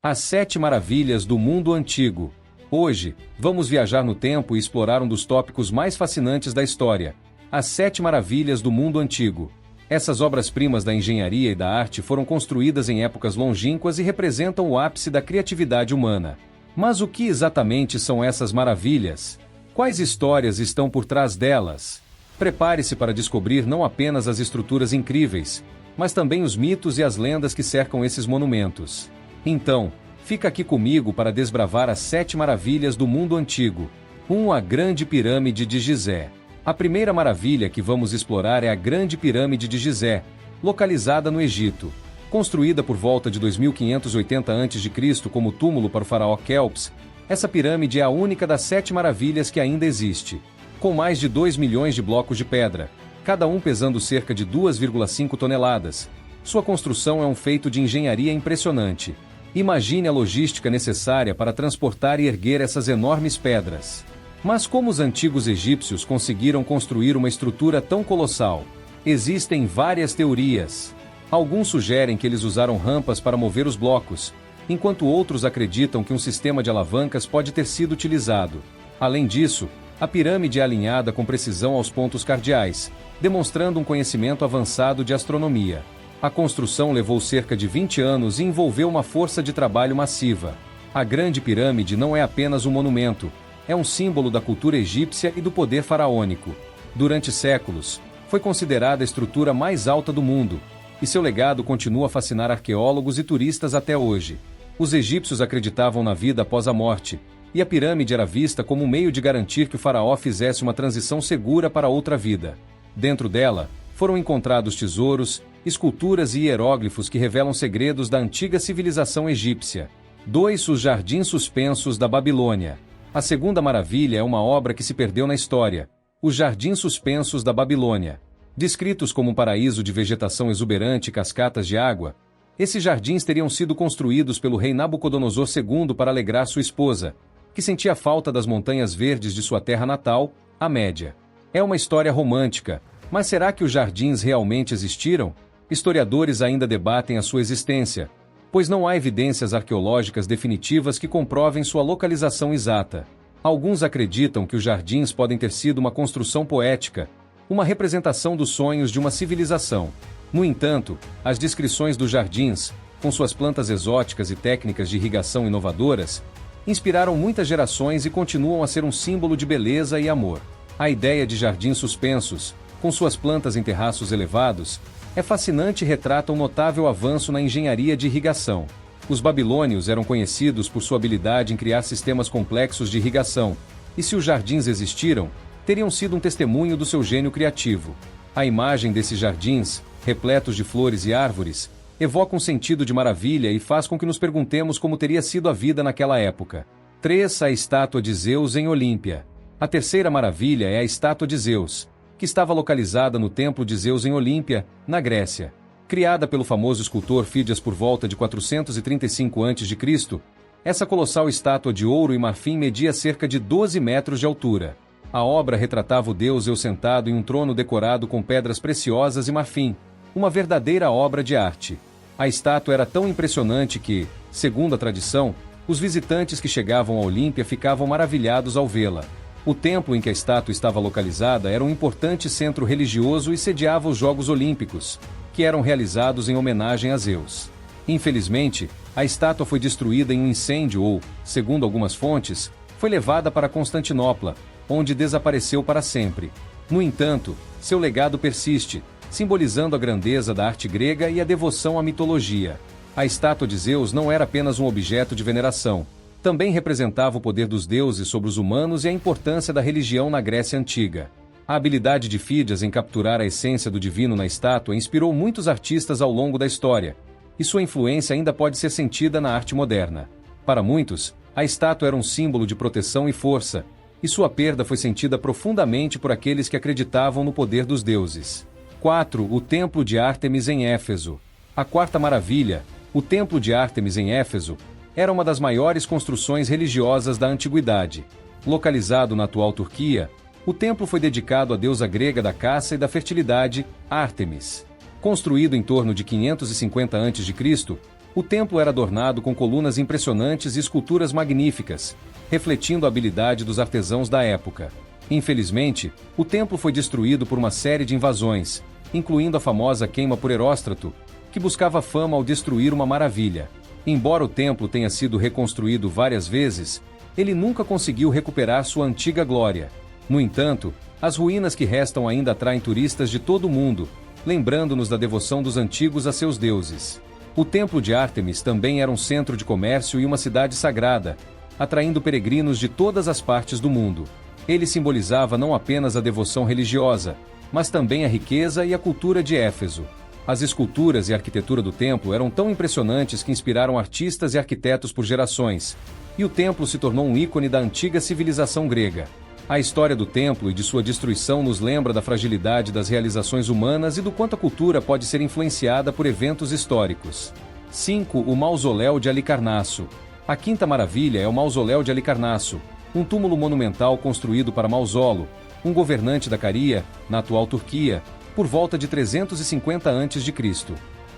As 7 maravilhas do mundo antigo. Hoje, vamos viajar no tempo e explorar um dos tópicos mais fascinantes da história: as 7 maravilhas do mundo antigo. Essas obras-primas da engenharia e da arte foram construídas em épocas longínquas e representam o ápice da criatividade humana. Mas o que exatamente são essas maravilhas? Quais histórias estão por trás delas? Prepare-se para descobrir não apenas as estruturas incríveis, mas também os mitos e as lendas que cercam esses monumentos. Então, fica aqui comigo para desbravar as 7 maravilhas do mundo antigo. 1. A Grande Pirâmide de Gizé. A primeira maravilha que vamos explorar é a Grande Pirâmide de Gizé, localizada no Egito. Construída por volta de 2580 a.C. como túmulo para o faraó Quéops, essa pirâmide é a única das 7 maravilhas que ainda existe. Com mais de 2 milhões de blocos de pedra, cada um pesando cerca de 2,5 toneladas, sua construção é um feito de engenharia impressionante. Imagine a logística necessária para transportar e erguer essas enormes pedras. Mas como os antigos egípcios conseguiram construir uma estrutura tão colossal? Existem várias teorias. Alguns sugerem que eles usaram rampas para mover os blocos, enquanto outros acreditam que um sistema de alavancas pode ter sido utilizado. Além disso, a pirâmide é alinhada com precisão aos pontos cardeais, demonstrando um conhecimento avançado de astronomia. A construção levou cerca de 20 anos e envolveu uma força de trabalho massiva. A Grande Pirâmide não é apenas um monumento, é um símbolo da cultura egípcia e do poder faraônico. Durante séculos, foi considerada a estrutura mais alta do mundo, e seu legado continua a fascinar arqueólogos e turistas até hoje. Os egípcios acreditavam na vida após a morte, e a pirâmide era vista como um meio de garantir que o faraó fizesse uma transição segura para outra vida. Dentro dela, foram encontrados tesouros, esculturas e hieróglifos que revelam segredos da antiga civilização egípcia. 2. Os Jardins Suspensos da Babilônia. A segunda maravilha é uma obra que se perdeu na história: os Jardins Suspensos da Babilônia. Descritos como um paraíso de vegetação exuberante e cascatas de água, esses jardins teriam sido construídos pelo rei Nabucodonosor II para alegrar sua esposa, que sentia falta das montanhas verdes de sua terra natal, a Média. É uma história romântica, mas será que os jardins realmente existiram? Historiadores ainda debatem a sua existência, pois não há evidências arqueológicas definitivas que comprovem sua localização exata. Alguns acreditam que os jardins podem ter sido uma construção poética, uma representação dos sonhos de uma civilização. No entanto, as descrições dos jardins, com suas plantas exóticas e técnicas de irrigação inovadoras, inspiraram muitas gerações e continuam a ser um símbolo de beleza e amor. A ideia de jardins suspensos, com suas plantas em terraços elevados, é fascinante e retrata um notável avanço na engenharia de irrigação. Os babilônios eram conhecidos por sua habilidade em criar sistemas complexos de irrigação, e se os jardins existiram, teriam sido um testemunho do seu gênio criativo. A imagem desses jardins, repletos de flores e árvores, evoca um sentido de maravilha e faz com que nos perguntemos como teria sido a vida naquela época. 3. A Estátua de Zeus em Olímpia. A terceira maravilha é a Estátua de Zeus, que estava localizada no Templo de Zeus em Olímpia, na Grécia. Criada pelo famoso escultor Fídias por volta de 435 a.C., essa colossal estátua de ouro e marfim media cerca de 12 metros de altura. A obra retratava o deus Zeus sentado em um trono decorado com pedras preciosas e marfim, uma verdadeira obra de arte. A estátua era tão impressionante que, segundo a tradição, os visitantes que chegavam a Olímpia ficavam maravilhados ao vê-la. O templo em que a estátua estava localizada era um importante centro religioso e sediava os Jogos Olímpicos, que eram realizados em homenagem a Zeus. Infelizmente, a estátua foi destruída em um incêndio ou, segundo algumas fontes, foi levada para Constantinopla, onde desapareceu para sempre. No entanto, seu legado persiste, simbolizando a grandeza da arte grega e a devoção à mitologia. A estátua de Zeus não era apenas um objeto de veneração, também representava o poder dos deuses sobre os humanos e a importância da religião na Grécia Antiga. A habilidade de Fídias em capturar a essência do divino na estátua inspirou muitos artistas ao longo da história, e sua influência ainda pode ser sentida na arte moderna. Para muitos, a estátua era um símbolo de proteção e força, e sua perda foi sentida profundamente por aqueles que acreditavam no poder dos deuses. 4. O Templo de Ártemis em Éfeso. A quarta maravilha, o Templo de Ártemis em Éfeso, era uma das maiores construções religiosas da antiguidade. Localizado na atual Turquia, o templo foi dedicado à deusa grega da caça e da fertilidade, Ártemis. Construído em torno de 550 a.C., O templo era adornado com colunas impressionantes e esculturas magníficas, refletindo a habilidade dos artesãos da época. Infelizmente, o templo foi destruído por uma série de invasões, incluindo a famosa queima por Heróstrato, que buscava fama ao destruir uma maravilha. Embora o templo tenha sido reconstruído várias vezes, ele nunca conseguiu recuperar sua antiga glória. No entanto, as ruínas que restam ainda atraem turistas de todo o mundo, lembrando-nos da devoção dos antigos a seus deuses. O Templo de Ártemis também era um centro de comércio e uma cidade sagrada, atraindo peregrinos de todas as partes do mundo. Ele simbolizava não apenas a devoção religiosa, mas também a riqueza e a cultura de Éfeso. As esculturas e a arquitetura do templo eram tão impressionantes que inspiraram artistas e arquitetos por gerações, e o templo se tornou um ícone da antiga civilização grega. A história do templo e de sua destruição nos lembra da fragilidade das realizações humanas e do quanto a cultura pode ser influenciada por eventos históricos. 5. O Mausoléu de Halicarnasso. A quinta maravilha é o Mausoléu de Halicarnasso, um túmulo monumental construído para Mausolo, um governante da Caria, na atual Turquia, por volta de 350 a.C.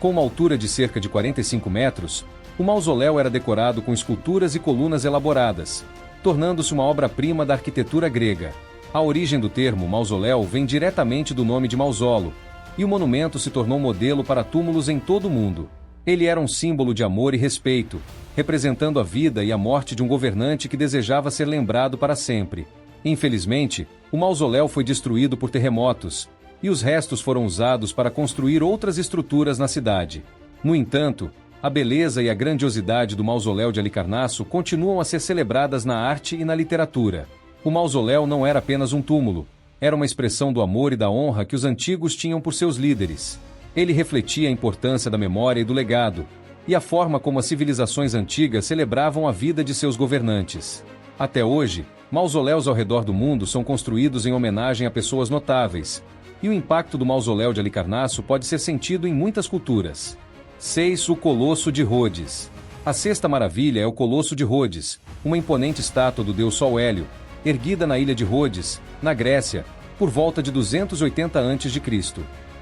Com uma altura de cerca de 45 metros, o mausoléu era decorado com esculturas e colunas elaboradas, tornando-se uma obra-prima da arquitetura grega. A origem do termo mausoléu vem diretamente do nome de Mausolo, e o monumento se tornou modelo para túmulos em todo o mundo. Ele era um símbolo de amor e respeito, representando a vida e a morte de um governante que desejava ser lembrado para sempre. Infelizmente, o mausoléu foi destruído por terremotos, e os restos foram usados para construir outras estruturas na cidade. No entanto, a beleza e a grandiosidade do Mausoléu de Halicarnasso continuam a ser celebradas na arte e na literatura. O mausoléu não era apenas um túmulo, era uma expressão do amor e da honra que os antigos tinham por seus líderes. Ele refletia a importância da memória e do legado, e a forma como as civilizações antigas celebravam a vida de seus governantes. Até hoje, mausoléus ao redor do mundo são construídos em homenagem a pessoas notáveis, e o impacto do Mausoléu de Halicarnasso pode ser sentido em muitas culturas. 6. O Colosso de Rhodes. A sexta maravilha é o Colosso de Rhodes, uma imponente estátua do deus Sol Hélio, erguida na ilha de Rhodes, na Grécia, por volta de 280 a.C.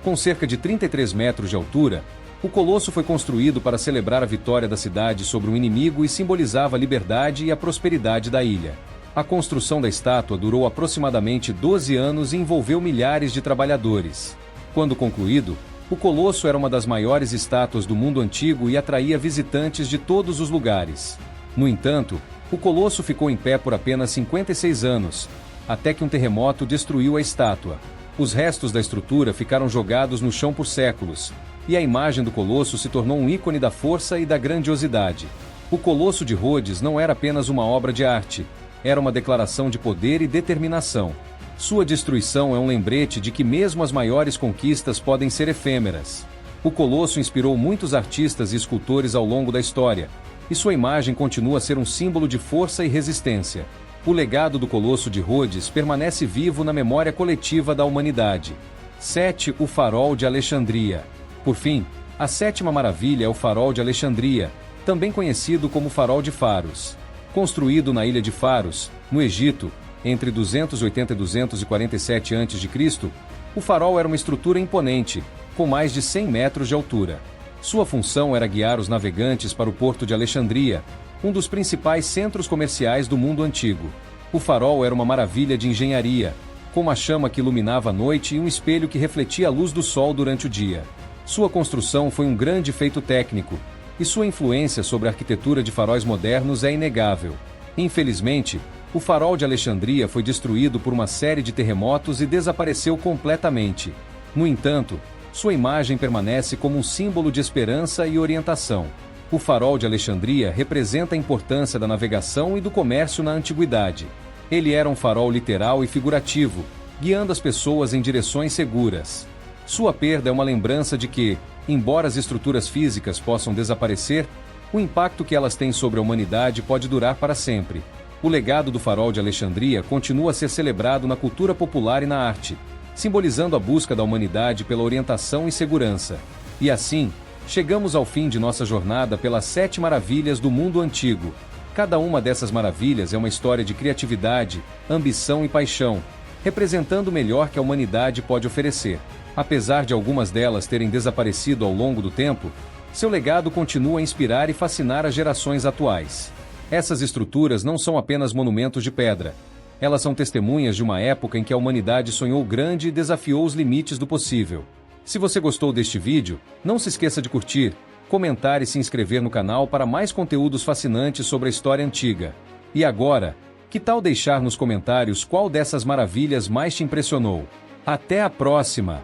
Com cerca de 33 metros de altura, o colosso foi construído para celebrar a vitória da cidade sobre um inimigo e simbolizava a liberdade e a prosperidade da ilha. A construção da estátua durou aproximadamente 12 anos e envolveu milhares de trabalhadores. Quando concluído, o colosso era uma das maiores estátuas do mundo antigo e atraía visitantes de todos os lugares. No entanto, o colosso ficou em pé por apenas 56 anos, até que um terremoto destruiu a estátua. Os restos da estrutura ficaram jogados no chão por séculos, e a imagem do colosso se tornou um ícone da força e da grandiosidade. O Colosso de Rhodes não era apenas uma obra de arte, era uma declaração de poder e determinação. Sua destruição é um lembrete de que mesmo as maiores conquistas podem ser efêmeras. O colosso inspirou muitos artistas e escultores ao longo da história, e sua imagem continua a ser um símbolo de força e resistência. O legado do Colosso de Rhodes permanece vivo na memória coletiva da humanidade. 7. O Farol de Alexandria. Por fim, a sétima maravilha é o Farol de Alexandria, também conhecido como Farol de Faros. Construído na ilha de Faros, no Egito, entre 280 e 247 a.C., o farol era uma estrutura imponente, com mais de 100 metros de altura. Sua função era guiar os navegantes para o porto de Alexandria, um dos principais centros comerciais do mundo antigo. O farol era uma maravilha de engenharia, com uma chama que iluminava a noite e um espelho que refletia a luz do sol durante o dia. Sua construção foi um grande feito técnico, e sua influência sobre a arquitetura de faróis modernos é inegável. Infelizmente, o farol de Alexandria foi destruído por uma série de terremotos e desapareceu completamente. No entanto, sua imagem permanece como um símbolo de esperança e orientação. O farol de Alexandria representa a importância da navegação e do comércio na antiguidade. Ele era um farol literal e figurativo, guiando as pessoas em direções seguras. Sua perda é uma lembrança de que, embora as estruturas físicas possam desaparecer, o impacto que elas têm sobre a humanidade pode durar para sempre. O legado do farol de Alexandria continua a ser celebrado na cultura popular e na arte, simbolizando a busca da humanidade pela orientação e segurança. E assim, chegamos ao fim de nossa jornada pelas 7 maravilhas do mundo antigo. Cada uma dessas maravilhas é uma história de criatividade, ambição e paixão, representando o melhor que a humanidade pode oferecer. Apesar de algumas delas terem desaparecido ao longo do tempo, Seu legado continua a inspirar e fascinar as gerações atuais. Essas estruturas não são apenas monumentos de pedra. Elas são testemunhas de uma época em que a humanidade sonhou grande e desafiou os limites do possível. Se você gostou deste vídeo, não se esqueça de curtir, comentar e se inscrever no canal para mais conteúdos fascinantes sobre a história antiga. E agora, que tal deixar nos comentários qual dessas maravilhas mais te impressionou? Até a próxima!